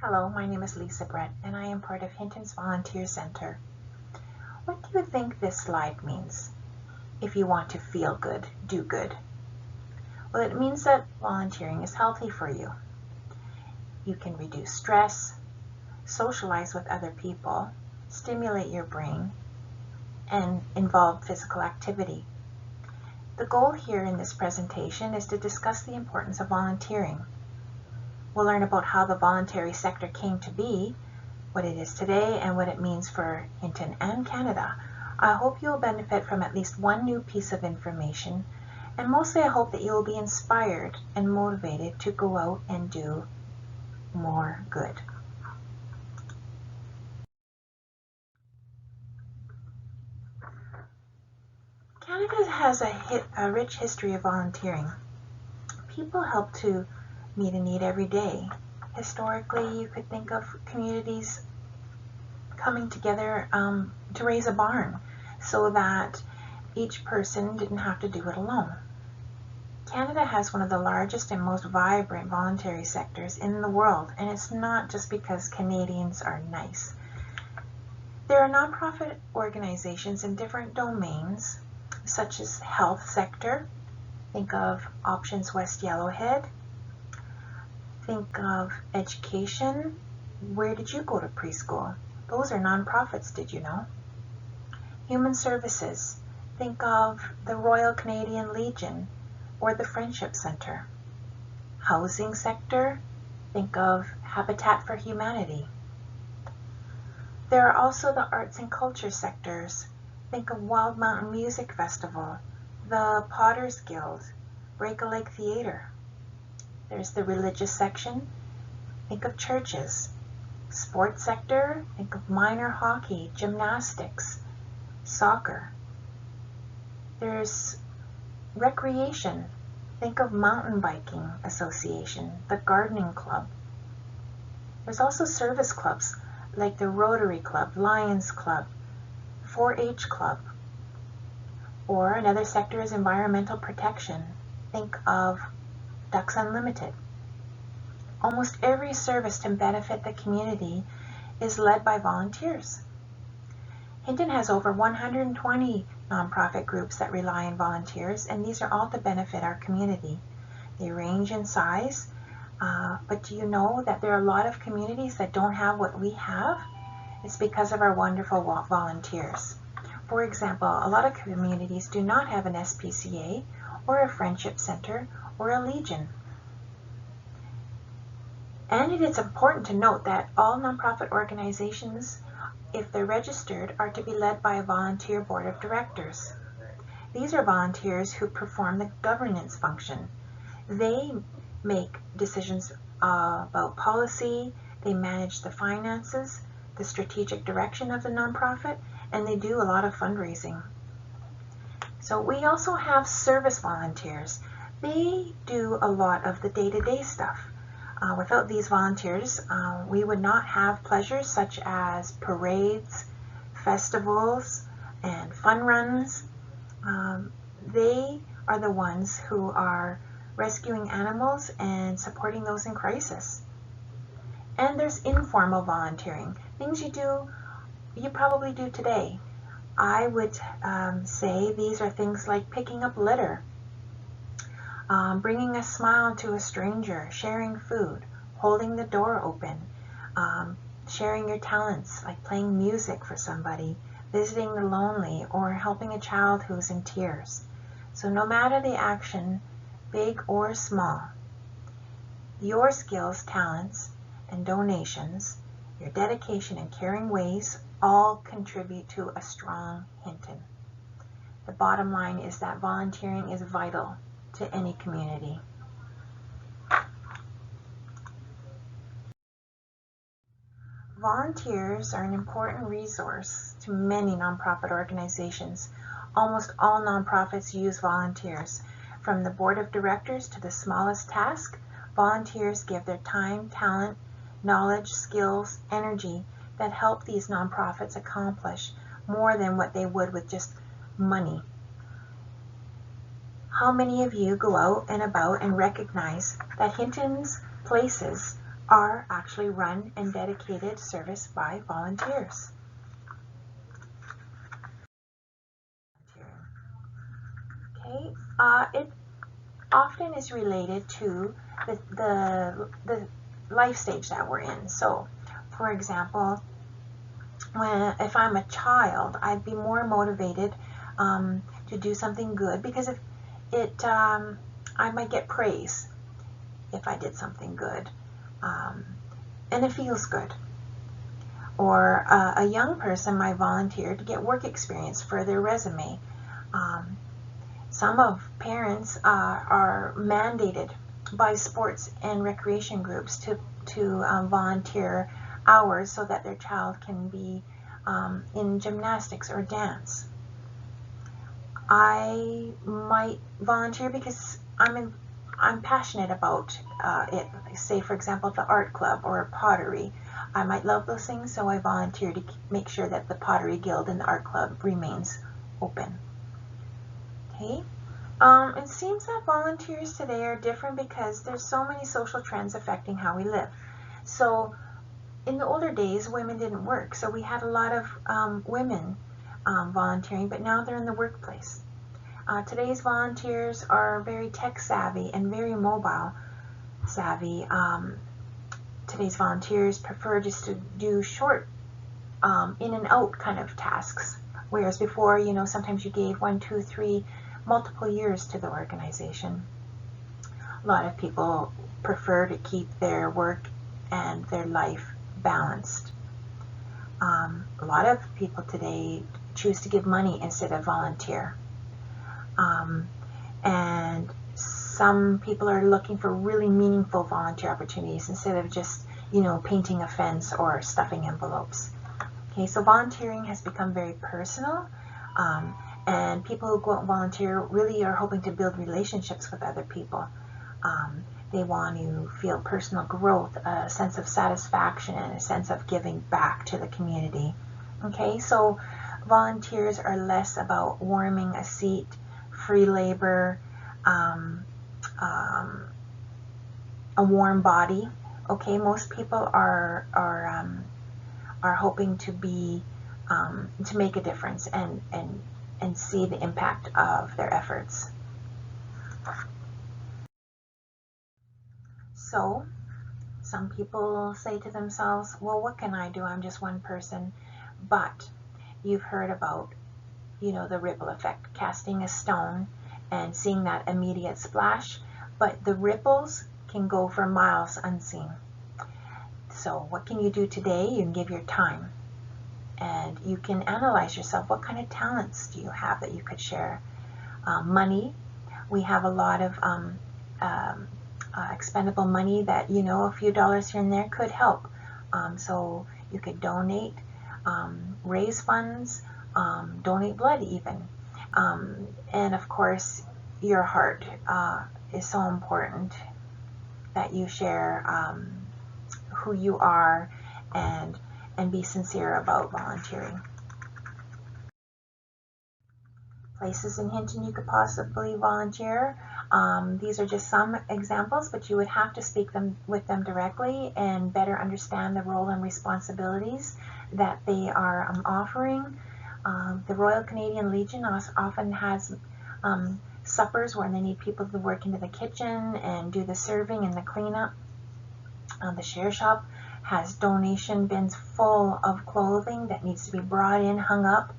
Hello, my name is Lisa Brett, and I am part of Hinton's Volunteer Center. What do you think this slide means? If you want to feel good, do good. Well, it means that volunteering is healthy for you. You can reduce stress, socialize with other people, stimulate your brain, and involve physical activity. The goal here in this presentation is to discuss the importance of volunteering. We'll learn about how the voluntary sector came to be, what it is today, and what it means for Hinton and Canada. I hope you'll benefit from at least one new piece of information, and mostly I hope that you will be inspired and motivated to go out and do more good. Canada has a rich history of volunteering. People help to meet a need every day. Historically, you could think of communities coming together to raise a barn so that each person didn't have to do it alone. Canada has one of the largest and most vibrant voluntary sectors in the world, and it's not just because Canadians are nice. There are nonprofit organizations in different domains, such as health sector. Think of Options West Yellowhead. Think of education. Where did you go to preschool? Those are nonprofits, did you know? Human services. Think of the Royal Canadian Legion or the Friendship Center. Housing sector. Think of Habitat for Humanity. There are also the arts and culture sectors. Think of Wild Mountain Music Festival, the Potters Guild, Break a Leg Theater. There's the religious section. Think of churches. Sports sector, think of minor hockey, gymnastics, soccer. There's recreation. Think of mountain biking association, the gardening club. There's also service clubs like the Rotary Club, Lions Club, 4-H Club. Or another sector is environmental protection. Think of Ducks Unlimited. Almost every service to benefit the community is led by volunteers. Hinton has over 120 nonprofit groups that rely on volunteers, and these are all to benefit our community. They range in size, but do you know that there are a lot of communities that don't have what we have? It's because of our wonderful volunteers. For example, a lot of communities do not have an SPCA or a Friendship Center or a Legion. And it is important to note that all nonprofit organizations, if they're registered, are to be led by a volunteer board of directors. These are volunteers who perform the governance function. They make decisions about policy, they manage the finances, the strategic direction of the nonprofit, and they do a lot of fundraising. So we also have service volunteers. They do a lot of the day-to-day stuff. Without these volunteers, we would not have pleasures such as parades, festivals, and fun runs. They are the ones who are rescuing animals and supporting those in crisis. And there's informal volunteering, things you probably do today. I would say these are things like picking up litter, bringing a smile to a stranger, sharing food, holding the door open, sharing your talents like playing music for somebody, visiting the lonely, or helping a child who's in tears. So no matter the action, big or small, your skills, talents, and donations, your dedication and caring ways all contribute to a strong Hinton. The bottom line is that volunteering is vital to any community. Volunteers are an important resource to many nonprofit organizations. Almost all nonprofits use volunteers. From the board of directors to the smallest task, volunteers give their time, talent, knowledge, skills, energy that help these nonprofits accomplish more than what they would with just money. How many of you go out and about and recognize that Hinton's places are actually run and dedicated service by volunteers. Okay, it often is related to the life stage that we're in. So, for example, if I'm a child, I'd be more motivated to do something good because if I might get praise if I did something good, and it feels good. Or a young person might volunteer to get work experience for their resume. Some of parents are mandated by sports and recreation groups to volunteer hours so that their child can be in gymnastics or dance. I might volunteer because I'm passionate about it. Say, for example, the art club or pottery. I might love those things, so I volunteer to make sure that the Pottery Guild and the art club remains open. Okay. It seems that volunteers today are different because there's so many social trends affecting how we live. So in the older days, women didn't work, so we had a lot of women volunteering, but now they're in the workplace. Today's volunteers are very tech savvy and very mobile savvy. Today's volunteers prefer just to do short in and out kind of tasks, whereas before, you know, sometimes you gave 1, 2, 3 multiple years to the organization. A lot of people prefer to keep their work and their life balanced. A lot of people today choose to give money instead of volunteer. And some people are looking for really meaningful volunteer opportunities instead of just, you know, painting a fence or stuffing envelopes. Okay, so volunteering has become very personal. And people who go out and volunteer really are hoping to build relationships with other people. They want to feel personal growth, a sense of satisfaction, and a sense of giving back to the community. Okay, so volunteers are less about warming a seat, free labor, a warm body. Okay, most people are hoping to be to make a difference and see the impact of their efforts. So some people say to themselves, well, what can I do? I'm just one person. But you've heard about, you know, the ripple effect, casting a stone and seeing that immediate splash, but the ripples can go for miles unseen. So what can you do today? You can give your time, and you can analyze yourself. What kind of talents do you have that you could share? Money. We have a lot of expendable money that, you know, a few dollars here and there could help. So you could donate, raise funds, donate blood even. And of course, your heart is so important, that you share who you are and be sincere about volunteering. Places in Hinton you could possibly volunteer. These are just some examples, but you would have to speak with them directly and better understand the role and responsibilities that they are offering. The Royal Canadian Legion often has suppers where they need people to work into the kitchen and do the serving and the cleanup. The Share Shop has donation bins full of clothing that needs to be brought in, hung up.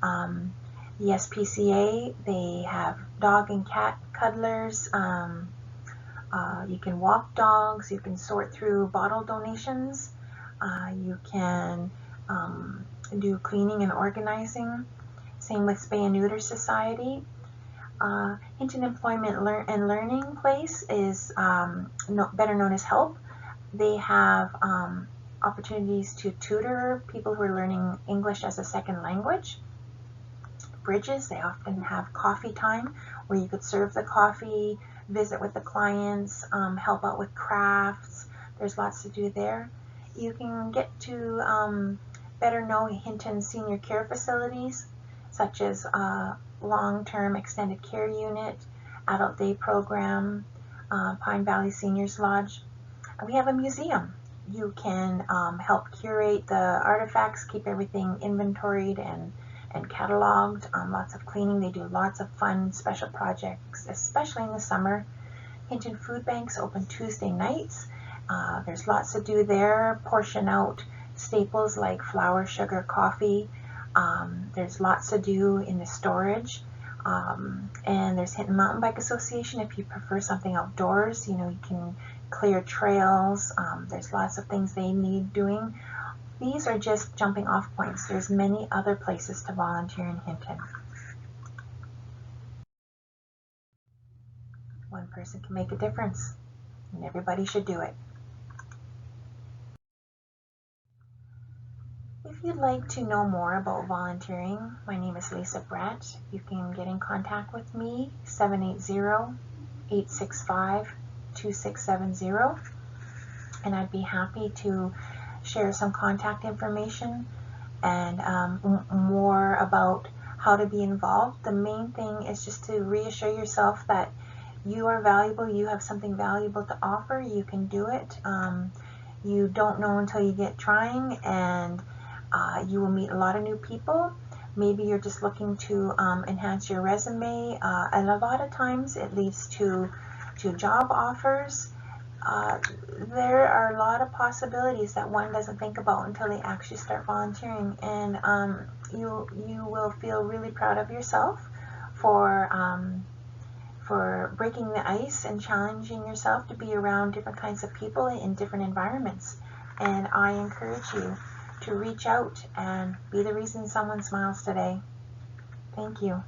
The SPCA, they have dog and cat cuddlers. You can walk dogs. You can sort through bottle donations. You can do cleaning and organizing. Same with Spay and Neuter Society. Hinton Employment and Learning Place is better known as HELP. They have opportunities to tutor people who are learning English as a second language. Bridges, they often have coffee time where you could serve the coffee, visit with the clients, help out with crafts. There's lots to do there. You can get to better know Hinton senior care facilities, such as long-term extended care unit, adult day program, Pine Valley Seniors Lodge. We have a museum. You can help curate the artifacts, keep everything inventoried and cataloged. Lots of cleaning. They do lots of fun special projects, especially in the summer. Hinton Food Banks open Tuesday nights. There's lots to do there. Portion out staples like flour, sugar, coffee. There's lots to do in the storage. And there's Hinton Mountain Bike Association if you prefer something outdoors. You know, you can clear trails. There's lots of things they need doing. These are just jumping off points. There's many other places to volunteer in Hinton. One person can make a difference, and everybody should do it. If you'd like to know more about volunteering, my name is Lisa Brett. You can get in contact with me, 780-865-2670, and I'd be happy to share some contact information and more about how to be involved. The main thing is just to reassure yourself that you are valuable, you have something valuable to offer, you can do it. You don't know until you get trying, and you will meet a lot of new people. Maybe you're just looking to enhance your resume, and a lot of times it leads to job offers. There are a lot of possibilities that one doesn't think about until they actually start volunteering, and you will feel really proud of yourself for breaking the ice and challenging yourself to be around different kinds of people in different environments. And I encourage you to reach out and be the reason someone smiles today. Thank you.